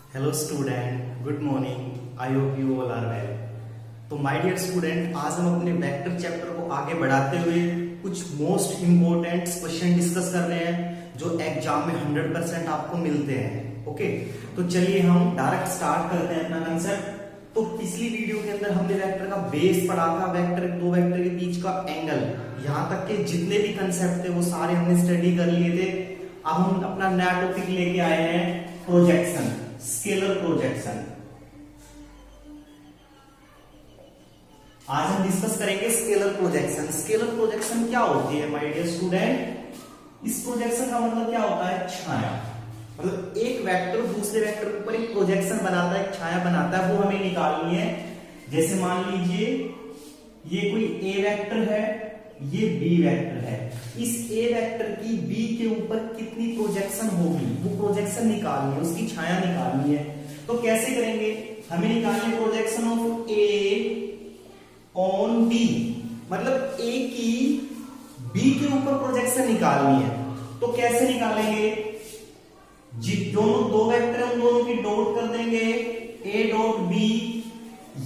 Hello student, good morning. I hope you all are well. तो my dear student, आज हम अपने vector chapter को आगे बढ़ाते हुए कुछ मोस्ट इंपॉर्टेंट क्वेश्चन डिस्कस कर रहे हैं जो एग्जाम में 100% आपको मिलते हैं। ओके, तो चलिए हम डायरेक्ट स्टार्ट करते हैं अपना कंसेप्ट। तो पिछली वीडियो के अंदर हमने वेक्टर का बेस पढ़ा था, वेक्टर दो वेक्टर के बीच का एंगल, यहां तक के जितने भी कंसेप्ट थे वो सारे हमने स्टडी कर लिए थे। अब हम अपना नया टॉपिक लेके आए हैं, प्रोजेक्शन, स्केलर प्रोजेक्शन। आज हम डिस्कस करेंगे स्केलर प्रोजेक्शन। स्केलर प्रोजेक्शन क्या होती है माय डियर स्टूडेंट? इस प्रोजेक्शन का मतलब क्या होता है? छाया। मतलब एक वेक्टर दूसरे वेक्टर के ऊपर एक प्रोजेक्शन बनाता है, एक छाया बनाता है, वो हमें निकालनी है। जैसे मान लीजिए ये कोई ए वेक्टर है, ये बी वेक्टर है। इस ए वेक्टर की बी के ऊपर कितनी प्रोजेक्शन होगी वो प्रोजेक्शन निकालनी है, उसकी छाया निकालनी है। तो कैसे करेंगे? हमें निकालनी projection of A on B, मतलब ए की बी के ऊपर प्रोजेक्शन निकालनी है। तो कैसे निकालेंगे? दोनों दो वेक्टर हैं, उन दोनों की डॉट कर देंगे, ए डॉट बी।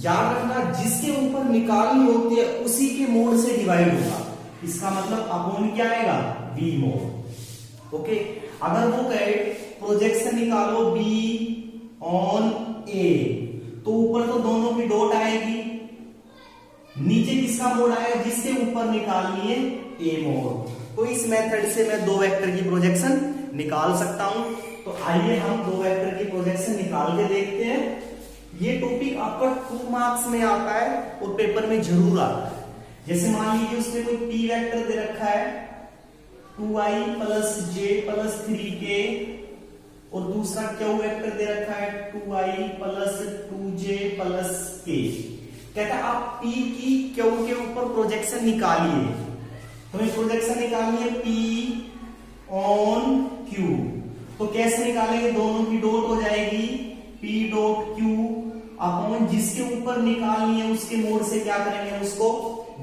याद रखना, जिसके ऊपर निकालनी होती है उसी के मोड से डिवाइड होगा। इसका मतलब अपॉन क्या आएगा? B mode. ओके, अगर वो कहे प्रोजेक्शन निकालो बी ऑन ए, तो ऊपर तो दोनों की डॉट आएगी, नीचे किसका मोड आएगा? जिसके ऊपर निकालनी है ए मोड। तो इस मेथड से मैं दो वेक्टर की प्रोजेक्शन निकाल सकता हूं। तो आइए हम दो वेक्टर की प्रोजेक्शन निकाल के देखते हैं। ये टॉपिक आपका 2 मार्क्स में आता है और पेपर में जरूर आता है। जैसे मान लीजिए उसमें कोई पी वेक्टर दे रखा है 2i प्लस जे प्लस 3k, और दूसरा क्यू वेक्टर दे रखा है 2i plus 2j plus k। कहता है आप p की क्यू के ऊपर प्रोजेक्शन निकालिए। हमें प्रोजेक्शन निकालनी है p ऑन q। तो कैसे निकालेंगे? दोनों की डॉट हो जाएगी p डॉट q अपॉन जिसके ऊपर निकालनी है उसके मोड से क्या करेंगे? उसको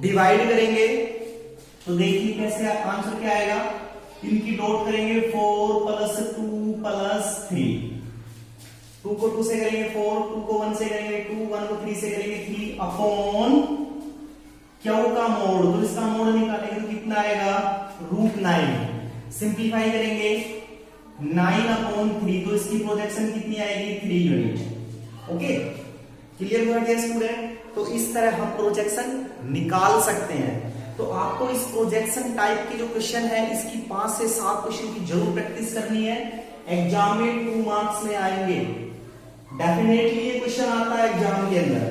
डिवाइड करेंगे। तो देखिए कैसे आंसर क्या आएगा? इनकी डॉट करेंगे 4 प्लस 2 प्लस 3। 2 को 2 से करेंगे 4, 2 को 1 से करेंगे 2, 1 को 3 से करेंगे 3 अपॉन क्यू का मोड। तो इसका मोड निकालेंगे तो कितना आएगा? √9। सिंप्लीफाई करेंगे 9 अपॉन 3, तो इसकी प्रोजेक्शन कितनी आएगी? 3 यूनिट। ओके, क्लियर हुआ डियर स्टूडेंट? तो इस तरह हम प्रोजेक्शन निकाल सकते हैं। तो आपको इस प्रोजेक्शन टाइप की जो क्वेश्चन है इसकी 5 से 7 क्वेश्चन की जरूर प्रैक्टिस करनी है। एग्जाम में 2 मार्क्स में आएंगे, डेफिनेटली ये क्वेश्चन आता है एग्जाम के अंदर।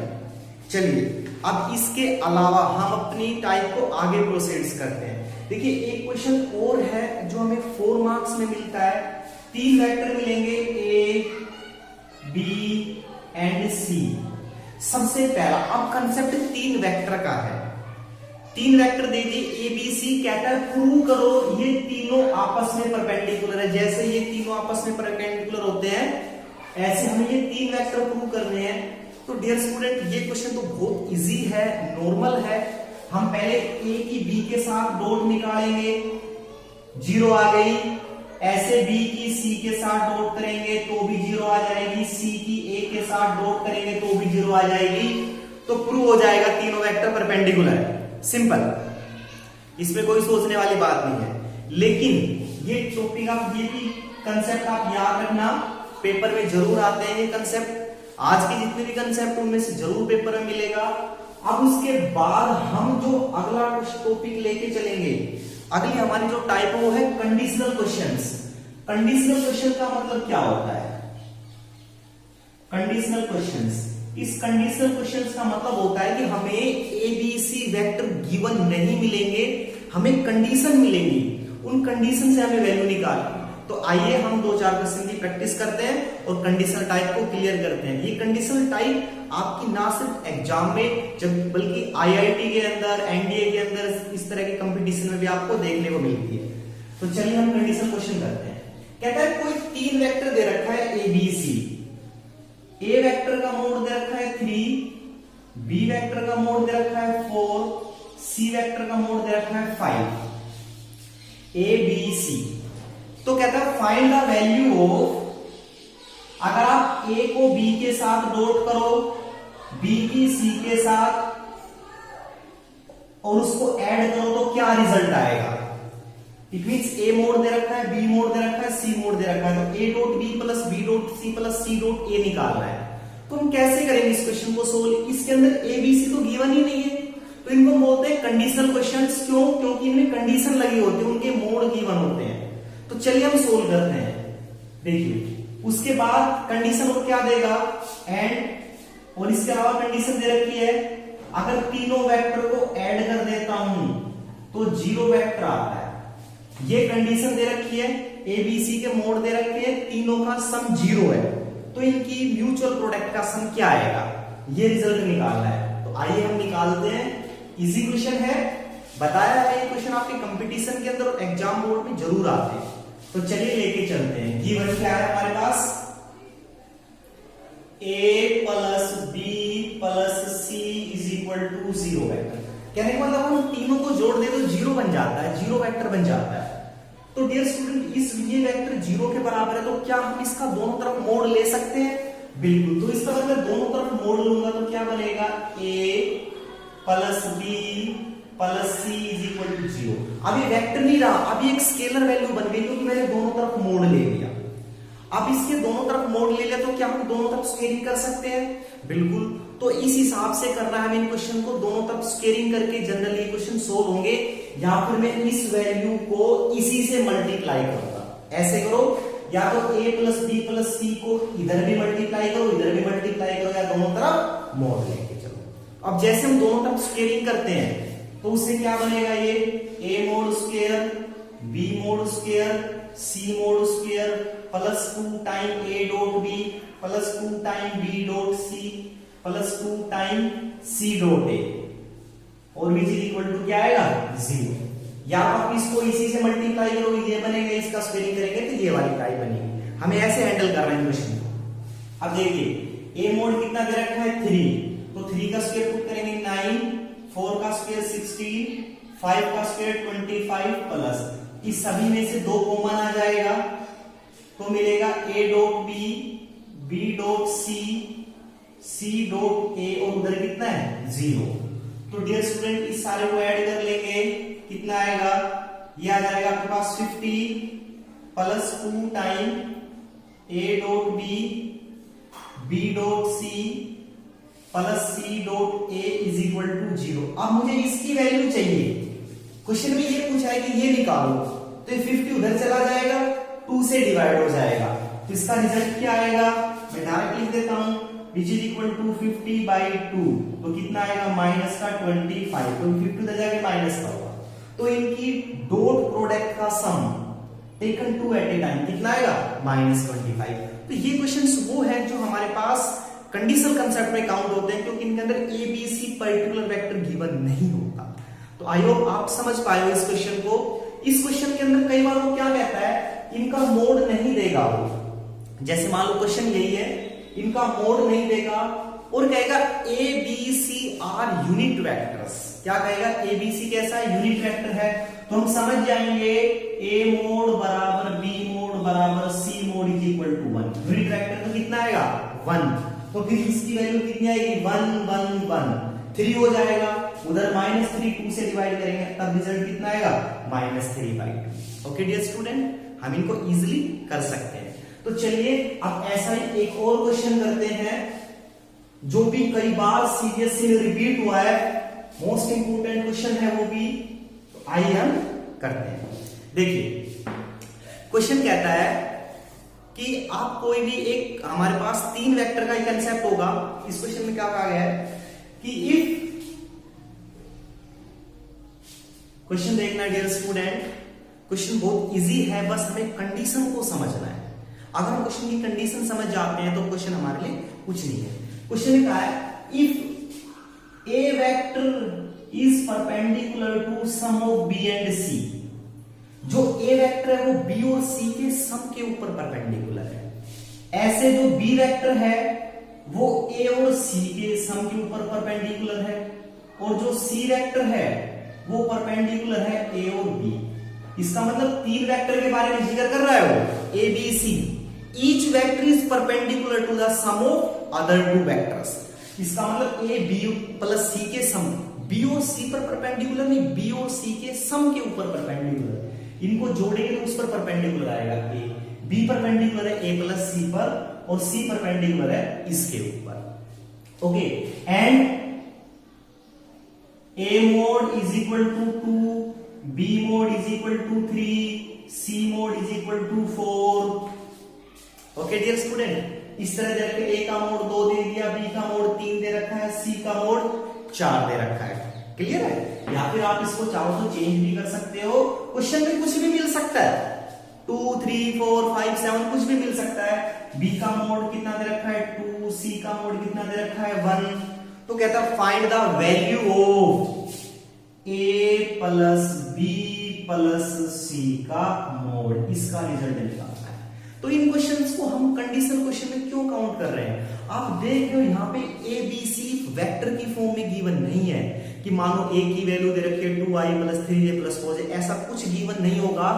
चलिए अब इसके अलावा हम अपनी टाइप को आगे प्रोसीड करते हैं। देखिए एक क्वेश्चन और है जो हमें 4 मार्क्स में मिलता है। 3 वेक्टर मिलेंगे ए बी एंड सी। सबसे पहला अब कंसेप्ट 3 वेक्टर का है। 3 वेक्टर दे दिए ए बी सी, कहता है प्रूव करो ये तीनों आपस में परपेंडिकुलर है। जैसे ये तीनों आपस में परपेंडिकुलर होते हैं ऐसे हमें ये 3 वेक्टर प्रूव करने हैं। तो डियर स्टूडेंट ये क्वेश्चन तो बहुत इजी है, नॉर्मल है। हम पहले ए की बी के साथ डॉट निकालेंगे, 0 आ गई। ऐसे बी की सी के साथ डॉट करेंगे तो भी 0 आ जाएगी, सी की ए के साथ डॉट करेंगे तो भी 0 आ जाएगी। तो प्रूव हो जाएगा तीनों वेक्टर परपेंडिकुलर है। सिंपल, इसमें कोई सोचने वाली बात नहीं है। लेकिन ये टॉपिक आप, ये भी कंसेप्ट आप याद रखना, पेपर में जरूर आते हैं ये कंसेप्ट। आज के जितने भी कंसेप्ट उनमें से जरूर पेपर में मिलेगा। अब उसके बाद हम जो अगला टॉपिक लेके चलेंगे, अगली हमारी जो टाइप वो है कंडीशनल क्वेश्चंस। कंडीशनल क्वेश्चन का मतलब क्या होता है? कंडीशनल क्वेश्चंस, इस कंडीशनल क्वेश्चंस का मतलब होता है कि हमें A B C vector given नहीं मिलेंगे, हमें कंडीशन मिलेंगी, उन कंडीशन से हमें वैल्यू निकालनी। तो आइए हम 2-4 क्वेश्चन की प्रैक्टिस करते हैं और कंडीशनल टाइप को क्लियर करते हैं। ये कंडीशनल टाइप आपकी ना सिर्फ एग्जाम में जब बल्कि आईआईटी के अंदर, एनडीए के अंदर, इस तरह के कंपटीशन में भी आपको देखने को मिलती है। तो चलिए हम कंडीशनल क्वेश्चन करते हैं। कहता है कोई 3 वेक्टर दे रखा है A B C. A vector का मोड दे रखा है 3, बी वेक्टर का मोड दे रखा है 4, सी वेक्टर का मोड दे रखा है 5। A B C. तो कहता है फाइंड द वैल्यू ऑफ अगर आप a को b के साथ डॉट करो, b की c के साथ और उसको ऐड करो तो क्या रिजल्ट आएगा? इट मींस a मोड दे रखा है, b मोड दे रखा है, c मोड दे रखा है, तो a dot b plus b dot c plus c dot a निकालना है। तो हम कैसे करेंगे इस क्वेश्चन को सोल्व? इसके अंदर a b c तो गिवन ही नहीं है, तो इनको बोलते हैं कंडीशनल क्वेश्चंस। क्यों? क्योंकि इनमें कंडीशन लगी होती है, उनके मोड गिवन होते हैं। तो चलिए हम सोल्व करते हैं। देखिए उसके बाद कंडीशन को क्या देगा? एंड, और इसके अलावा कंडीशन दे रखी है अगर तीनों वेक्टर को ऐड कर देता हूं तो 0 वेक्टर आता है। ये कंडीशन दे रखी है, ए बी सी के मोड दे रखे हैं, तीनों का सम 0 है, तो इनकी म्यूचुअल प्रोडक्ट का सम क्या आएगा? ये रिजल्ट निकालना है। तो आइए हम निकालते हैं। इजी क्वेश्चन है, बताया है ये क्वेश्चन आपके कंपटीशन के अंदर और एग्जाम बोर्ड में जरूर आते हैं। तो चलिए लेके चलते हैं। गिवन क्या है हमारे पास? a plus B plus C is equal to 0 vector. कहने का मतलब हम तीनों को जोड़ दे तो 0 बन जाता है, 0 वेक्टर बन जाता है। तो डियर स्टूडेंट, इस ये वेक्टर 0 के बराबर है, तो क्या हम इसका दोनों तरफ मोड ले सकते हैं? बिल्कुल। तो इसका मतलब दोनों तरफ मोड लूंगा तो क्या बनेगा? a plus B plus C is equal to 0। अब ये वेक्टर नहीं रहा, अब ये एक स्केलर वैल्यू बन गई क्योंकि मैंने दोनों तरफ मोड ले लिया। अब इसके दोनों तरफ मोड ले लिया तो क्या हम दोनों तरफ स्केलिंग कर सकते हैं? बिल्कुल। तो इस हिसाब से करना है हमें इन क्वेश्चन को, दोनों तरफ स्केलिंग करके जनरली क्वेश्चन सोल्व होंगे, या फिर मैं इस वैल्यू को इसी से मल्टीप्लाई करूंगा। ऐसे करो, या तो a प्लस बी प्लस सी को इधर भी मल्टीप्लाई करो, इधर भी मल्टीप्लाई करो, या दोनों तरफ मोड लेके चलो। अब जैसे हम दोनों तरफ स्केलिंग करते हैं तो उससे क्या बनेगा? ये a mod square, b mod square, c mode square plus 2 time a dot b plus 2 time b dot c plus 2 time c dot a, और विच इज इक्वल टू क्या आएगा? 0। या आप इसको इसी से मल्टीप्लाई करो, ये बनेगा, इसका स्क्वायरिंग करेंगे तो ये वाली टाइप बनेगी। हमें ऐसे हैंडल करना है क्वेश्चन को। अब देखिए a मोड कितना दे रखा है? 3, तो 3 का स्क्वायर पुट करेंगे 9, 4 का स्क्वायर 16, 5 का स्क्वायर 25 प्लस इस सभी में से 2 कॉमन आ जाएगा तो मिलेगा a dot b, b dot c, c dot a, और उधर कितना है? 0। तो डियर स्टूडेंट इस सारे को ऐड कर लेंगे, कितना आएगा? ये आ जाएगा आपके पास 50 plus 2 time a dot b, b dot c plus C dot A is equal to 0। अब मुझे इसकी वैल्यू चाहिए। क्वेश्चन में ये पूछा है कि ये निकालो, तो 50 उधर चला जाएगा, 2 से डिवाइड हो जाएगा, तो इसका रिजल्ट क्या आएगा? मैं डायरेक्ट लिख देता हूं, विच इज इक्वल टू 50/2, तो कितना आएगा? माइनस का 25, तो 50 उधर जाके माइनस का होगा। तो इनकी डॉट प्रोडक्ट का सम टेकन 2 एट ए टाइम कितना आएगा? -25। तो ये क्वेश्चन वो है जो हमारे पास कंडीशनल कंसेप्ट में काउंट होते हैं, क्योंकि इनके अंदर A B C particular vector given नहीं होता। तो आई होप आप समझ पाए हो इस क्वेश्चन को। इस क्वेश्चन के अंदर कई बार वो क्या कहता है, इनका मोड नहीं देगा वो। जैसे मान लो क्वेश्चन यही है, इनका मोड नहीं देगा और कहेगा A B C are unit vectors. क्या कहेगा? ए बी सी कैसा है? यूनिट वेक्टर है। तो हम समझ जाएंगे ए मोड बराबर बी मोड बराबर C mod is equal to 1। Unit vector तो कितना आएगा? 1। तो फिर इसकी वैल्यू कितनी आएगी? 1 1 1, 3 हो जाएगा, उधर -3 2 से डिवाइड करेंगे, तब रिजल्ट कितना आएगा? -3/2। ओके डियर स्टूडेंट, हम इनको इजीली कर सकते हैं। तो चलिए अब ऐसा ही एक और क्वेश्चन करते हैं जो भी कई बार सीबीएसई में रिपीट हुआ है, मोस्ट इंपोर्टेंट क्वेश्चन है वो भी। तो आइए हम करते हैं। देखिए क्वेश्चन कहता है कि आप कोई भी एक, हमारे पास 3 वेक्टर का कंसेप्ट होगा। इस क्वेश्चन में क्या कहा गया है कि इफ, क्वेश्चन देखना डियर स्टूडेंट, क्वेश्चन बहुत इजी है, बस हमें कंडीशन को समझना है। अगर हम क्वेश्चन की कंडीशन समझ जाते हैं तो क्वेश्चन हमारे लिए कुछ नहीं है। क्वेश्चन में कहा है if A vector is perpendicular to sum of B and C. जो ए वेक्टर है वो बी और सी के सम के ऊपर परपेंडिकुलर है। ऐसे जो बी वेक्टर है वो ए और सी के सम के ऊपर परपेंडिकुलर है, और जो सी वेक्टर है वो परपेंडिकुलर है ए और बी। इसका मतलब 3 वेक्टर के बारे में जिक्र कर रहा है वो, A B C. Each vector is perpendicular to the sum of other two vectors. इसका मतलब ए बी प्लस सी के सम, बी और सी पर परपेंडिकुलर नहीं, बी और सी के सम के ऊपर परपेंडिकुलर, इनको जोड़ेंगे तो उस पर परपेंडिकुलर आएगा। ए बी परपेंडिकुलर है ए प्लस सी पर और सी परपेंडिकुलर है इसके ऊपर। Okay, and A mod is equal to 2, B mod is equal to 3, C mod is equal to 4। Okay dear student, इस तरह दे रखे, ए का मोड 2 दे दिया, बी का मोड 3 दे रखा है, सी का मोड 4 दे रखा है। क्लियर है? या फिर आप इसको चाहो तो चेंज भी कर सकते हो, क्वेश्चन में कुछ भी मिल सकता है, 2 3 4 5 7 कुछ भी मिल सकता है। बी का मोड कितना दे रखा है 2, सी का मोड कितना दे रखा है 1। तो कहता है find the value of A plus B plus C का मोड, इसका रिजल्ट निकालना है। तो इन क्वेश्चंस को हम कंडीशनल क्वेश्चन में क्यों काउंट कर रहे हैं? आप देख रहे हो यहाँ पे ए बी सी वेक्टर की फॉर्म में गिवन नहीं है कि मानो ए की वैल्यू दे रखी है 2i plus 3j plus 4j, ऐसा कुछ गिवन नहीं होगा,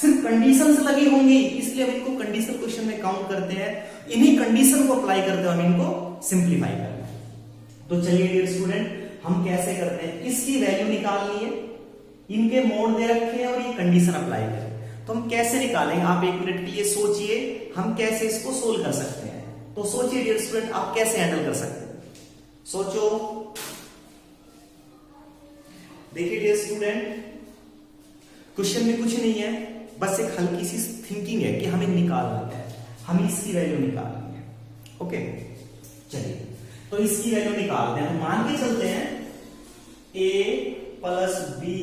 सिर्फ कंडीशंस लगी होंगी, इसलिए हम इनको कंडीशनल क्वेश्चन में काउंट करते हैं। इन्हीं कंडीशन को अप्लाई करते हुए हम इनको सिंप्लीफाई करते हैं। तो चलिए डियर स्टूडेंट, हम कैसे करते हैं, इसकी वैल्यू निकालनी है, इनके मोड दे रखे हैं और ये कंडीशन अप्लाई करें, तो हम कैसे निकालेंगे? आप एक मिनट के लिए सोचिए, हम कैसे इसको सोल्व कर सकते हैं। तो सोचिए डियर स्टूडेंट, आप कैसे हैंडल कर सकते हैं, सोचो। देखिए डियर स्टूडेंट, क्वेश्चन में कुछ नहीं है, बस एक हल्की सी थिंकिंग है कि हमें निकालना है, हमें इसकी वैल्यू निकालनी है। ओके, चलिए तो इसकी वैल्यू निकालते हैं। मान के चलते हैं a plus B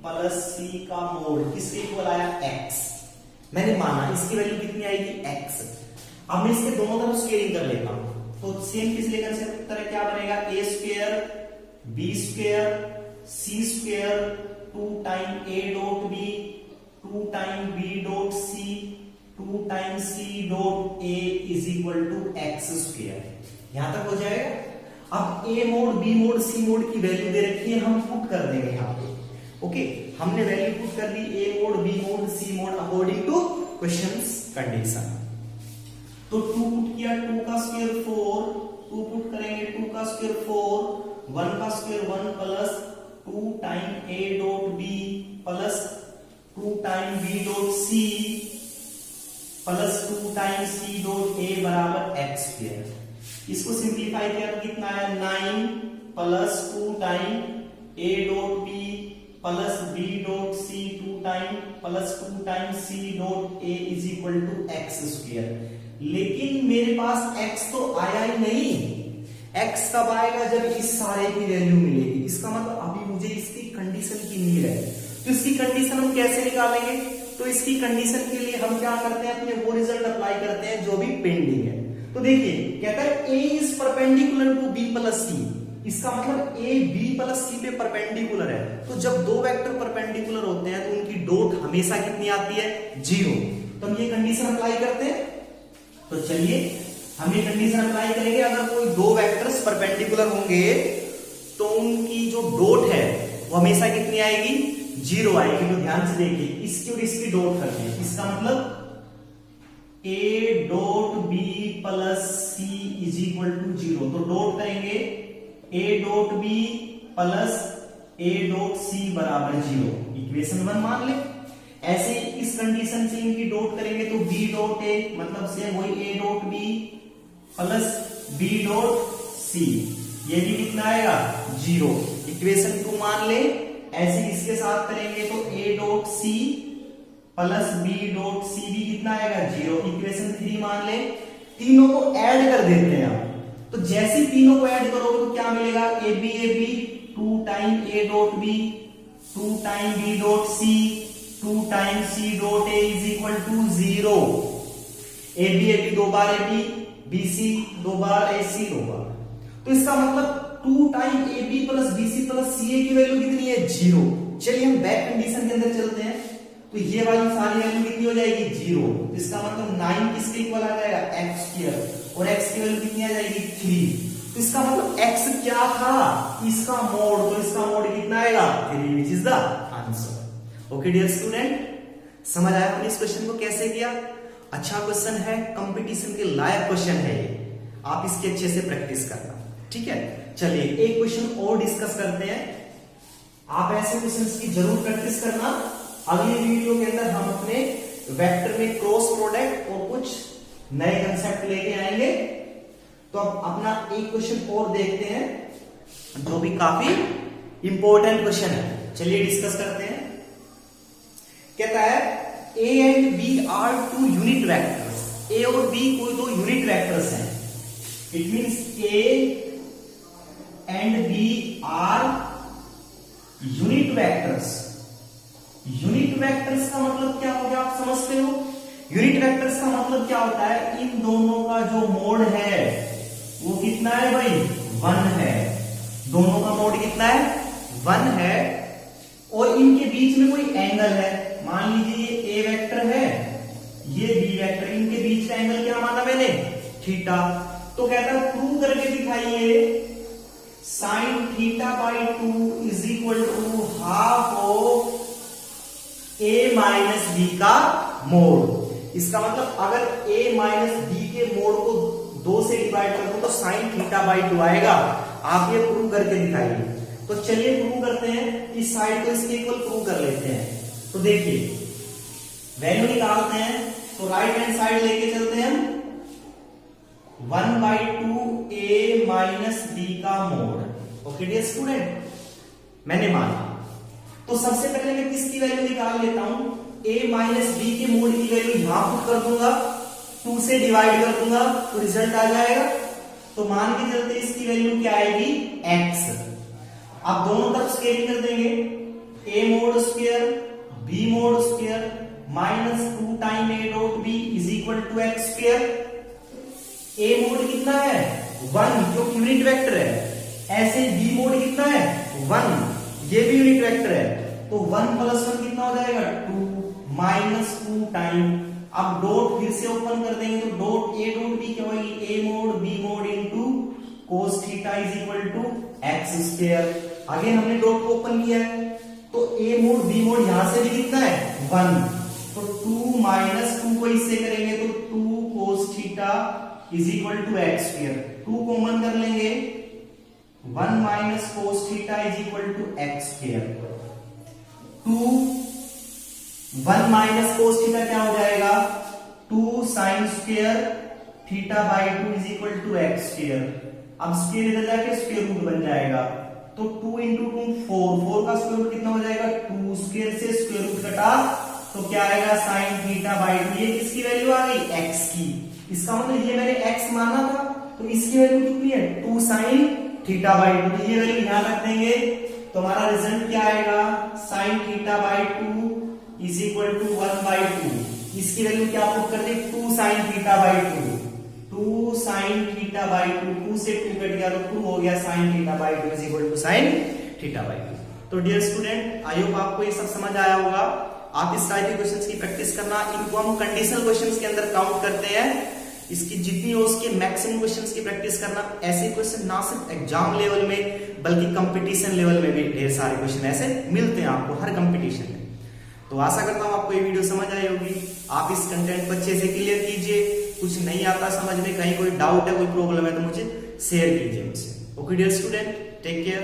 plus C का मोड किसके इक्वल आया x, मैंने माना इसकी वैल्यू कितनी आएगी x। अब मैं इसके दोनों तरफ स्केलिंग कर लेता हूं, तो सेम पिछले कंसेप्ट तरह क्या बनेगा, a square b square c square 2 time a dot b 2 time b dot c 2 time c dot a is equal to x square. यहां तक हो जाएगा। अब a mod b mod c mod की वैल्यू दे रखी है, हम पुट कर देंगे यहां पे। ओके, हमने वैल्यू पुट कर दी a mod b mod c mode according two questions condition. तो 2 पुट किया, 2 का स्क्वायर 4, 2 पुट करेंगे 2 का स्क्वायर 4, 1 का square 1 plus 2 time a dot b plus 2 time b dot c plus 2 time c dot a बराबर x square. इसको simplify किया तो कितना आया 9 plus 2 time a dot b plus b dot c 2 time plus 2 time c dot a is equal to x square. लेकिन मेरे पास x तो आया ही नहीं, x कब आएगा जब इस सारे की वैल्यू मिलेगी। इसका मतलब अभी मुझे इसकी कंडीशन की नीड है, तो इसकी कंडीशन हम कैसे निकालेंगे? तो इसकी कंडीशन के लिए हम क्या करते हैं, अपने वो रिजल्ट अप्लाई करते हैं जो भी पेंडिंग है। तो देखिए कहता है a is perpendicular to b plus c, इसका मतलब a b प्लस c पे परपेंडिकुलर है। तो जब दो वेक्टर परपेंडिकुलर होते हैं तो उनकी डॉट हमेशा कितनी आती है 0। तो हम ये कंडीशन अप्लाई करते हैं। तो चलिए हम ये कंडीशन अप्लाई करेंगे, अगर कोई दो वेक्टर्स परपेंडिकुलर होंगे तो उनकी जो डॉट है वो हमेशा कितनी आएगी 0 आएगी। तो ध्यान से देखिए, इसकी और इसकी डॉट करते हैं, इसका मतलब a dot b plus c is equal to 0। तो डॉट करेंगे a dot b plus a dot c बराबर 0, इक्वेशन 1 मान ले। ऐसे इस कंडीशन से इनकी डॉट करेंगे तो b डॉट a मतलब सेम वही a dot b plus b dot c, ये भी कितना आएगा 0, इक्वेशन 2 मान ले। ऐसे इसके साथ करेंगे तो a dot c plus b dot c भी कितना आएगा 0, इक्वेशन 3 मान ले। तीनों को ऐड कर देते हैं आप, तो जैसे ही तीनों को ऐड करोगे तो क्या मिलेगा, A B 2 time a dot b 2 time b dot c 2 time c dot a is equal to 0। A B 2 बार ab bc 2 बार ac 2 बार, तो इसका मतलब 2 time ab plus bc plus ca की वैल्यू कितनी है 0। चलिए हम बैक कंडीशन के अंदर चलते हैं, तो ये वाली सारी वैल्यू कितनी हो जाएगी 0। तो इसका मतलब 9 किसके इक्वल आ जाएगा x स्क्वायर, और x की वैल्यू कितनी आ जाएगी 3। तो इसका मतलब x क्या था, इसका मोड, तो इसका मोड कितना आएगा 3, which is the answer. Okay dear student, समझ आया हमने इस क्वेश्चन को कैसे किया। अच्छा क्वेश्चन है, कंपटीशन के लायक क्वेश्चन है ये, आप इसके अच्छे से प्रैक्टिस करना, ठीक है। चलिए एक क्वेश्चन और डिस्कस करते हैं। आप ऐसे क्वेश्चंस की जरूर प्रैक्टिस करना। अगली वीडियो के अंदर हम अपने वेक्टर में क्रॉस प्रोडक्ट और कुछ नए कंसेप्ट लेके आएंगे। तो अब अपना एक क्वेश्चन और देखते हैं जो भी काफी इंपॉर्टेंट क्वेश्चन है। चलिए डिस्कस करते हैं। कहता है A and B are two unit vectors. A और B कोई दो यूनिट वेक्टर्स हैं। It means A and B are unit vectors. Unit vectors का मतलब क्या हो गया, आप समझते हो? यूनिट वेक्टर्स का मतलब क्या होता है, इन दोनों का जो मोड है वो कितना है भाई, 1 है। दोनों का मोड कितना है, 1 है। और इनके बीच में कोई एंगल है, मान लीजिए ये A वेक्टर है, ये B वेक्टर, इनके बीच का एंगल क्या माना मैंने, थीटा। तो कहता है प्रूव करके दिखाइए sine theta by 2 is equal to half of A minus B का मोड। इसका मतलब अगर A माइनस B के मोड को 2 से डिवाइड कर दो तो साइन थीटा बाई 2 आएगा। आप ये प्रूव करके दिखाइए। तो चलिए प्रूव करते हैं, इस साइड को इसके इक्वल प्रूव कर लेते हैं। तो देखिए वैल्यू निकालते हैं, तो राइट हैंड साइड लेके चलते हैं हम। 1/2 A माइनस B का मोड। ओके डियर स्टूडेंट, मैंने माना। तो सबसे पहले मैं किसकी वैल्यू निकाल लेता हूं, A माइनस B के मोड की वैल्यू यहां पुट कर दूंगा, 2 से डिवाइड कर दूंगा तो रिजल्ट आ जाएगा। तो मान के चलते इसकी वैल्यू क्या आएगी, x। अब दोनों तरफ स्केलिंग कर देंगे, A mod square B mod square minus 2 time A dot B is equal to x square. A mod कितना है, 1, जो यूनिट वेक्टर है। ऐसे B मोड कितना है, 1, ये भी यूनिट वेक्टर है। तो 1 प्लस 1 कितना हो जाएगा, 2 माइनस 2 टाइम। अब डॉट फिर से ओपन कर देंगे तो डॉट A डॉट B क्या होगी, A mod B mod into cos theta is equal to x square. Again हमने डॉट को ओपन किया है तो A मोड B मोड यहां से भी कितना है, 1। तो 2 माइनस 2 को इससे करेंगे तो 2 cos theta is equal to x square. 2 common कर लेंगे, 1 minus cos theta is equal to x square. 1 minus cos theta क्या हो जाएगा, 2 sine square theta by 2 is equal to x square. अब स्क्वायर इधर जाके स्क्वायर रूट बन जाएगा। तो 2 इंटू 2 4 का स्क्वायर रूट कितना हो जाएगा, 2 स्क्वायर से स्क्वायर रूट कटा तो क्या आएगा, साइन थीटा बाई 2। ये किसकी वैल्यू आ गई, x की। इसका मतलब ये मैंने x माना था तो इसकी वैल्यू कितनी है, 2 साइन थीटा बाई 2। तो ये वैल्यू यहां रख देंगे तो हमारा रिजल्ट क्या आएगा, sine theta by 2 is equal to 1/2। इसकी वैल्यू क्या पुट कर दी, 2 sine theta by 2। 2 sine theta by 2, 2 से 2 कट गया तो 2 हो गया sine theta by 2 is equal to sine theta by 2। तो डियर स्टूडेंट, आई होप आपको ये सब समझ आया होगा। आप इस टाइप के क्वेश्चंस की प्रैक्टिस करना। इनको हम कंडीशनल क्वेश्चंस के अंदर काउंट करते हैं। इसकी जितनी हो उसके मैक्सिमम क्वेश्चंस की प्रैक्टिस करना। ऐसे क्वेश्चन ना सिर्फ एग्जाम लेवल में बल्कि कंपटीशन लेवल में भी ढेर सारे क्वेश्चन ऐसे मिलते हैं आपको हर कंपटीशन में। तो आशा करता हूं आपको ये वीडियो समझ आई होगी। आप इस कंटेंट को अच्छे से क्लियर कीजिए। कुछ नहीं आता समझ में, कहीं कोई डाउट है, कोई प्रॉब्लम है तो मुझे शेयर कीजिए मुझसे। Okay dear student, take care.